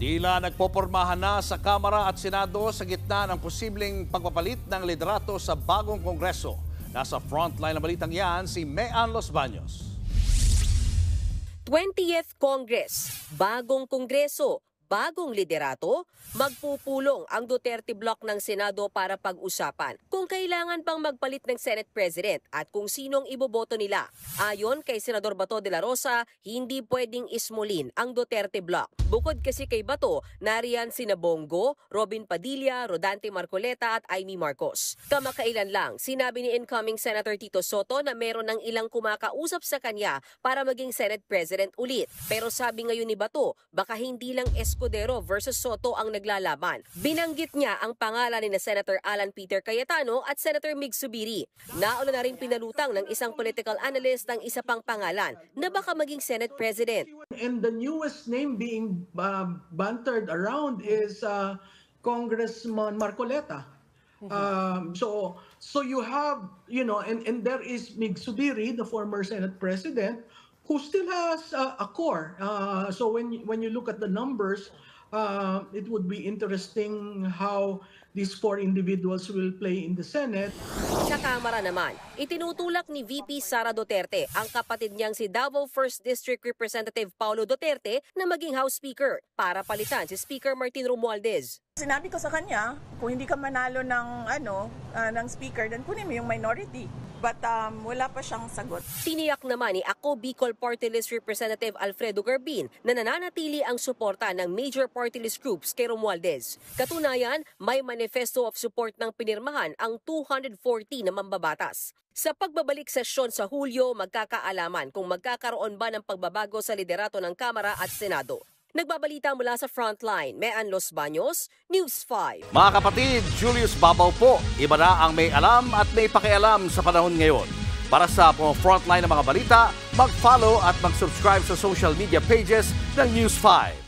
Tila nagpopormahan na sa Kamara at Senado sa gitna ng posibleng pagpapalit ng liderato sa bagong Kongreso. Nasa frontline ng balitang yan si Mean Los Baños. 20th Congress, bagong Kongreso, bagong liderato, magpupulong ang Duterte Bloc ng Senado para pag-usapan kung kailangan pang magpalit ng Senate President at kung sinong iboboto nila. Ayon kay Senador Bato de la Rosa, hindi pwedeng ismulin ang Duterte Bloc. Bukod kasi kay Bato, nariyan sina Bongo, Robin Padilla, Rodante Marcoleta at Amy Marcos. Kamakailan lang, sinabi ni incoming Senator Tito Soto na meron ng ilang kumakausap sa kanya para maging Senate President ulit. Pero sabi ngayon ni Bato, baka hindi lang Escudero versus Soto ang naglalaban. Binanggit niya ang pangalan ni Senator Alan Peter Cayetano at Senator Mig Zubiri. Nauna na rin pinalutang ng isang political analyst ang isa pang pangalan na baka maging Senate President. And the newest name being bantered around is Congressman Marcoleta. So you have, and there is Mig Zubiri, the former Senate President, who still has a core. So when you look at the numbers, it would be interesting how these four individuals will play in the Senate. Sa Kamara naman, itinutulak ni VP Sara Duterte ang kapatid niyang si Davao 1st District Representative Paulo Duterte na maging House Speaker para palitan si Speaker Martin Romualdez. Sinabi ko sa kanya, kung hindi ka manalo ng ng speaker, then kunin mo yung minority. But wala pa siyang sagot. Tiniyak naman ni Ako Bicol Party List Representative Alfredo Garbin na nananatili ang suporta ng major party list groups kay Romualdez. Katunayan, may manifesto of support ng pinirmahan ang 240 na mambabatas. Sa pagbabalik sesyon sa Hulyo, magkakaalaman kung magkakaroon ba ng pagbabago sa liderato ng Kamara at Senado. Nagbabalita mula sa Frontline, Mean Los Baños, News 5. Mga kapatid, Julius Babaw po. Iba na ang may alam at may pakialam sa panahon ngayon. Para sa Frontline ng mga balita, mag-follow at mag-subscribe sa social media pages ng News 5.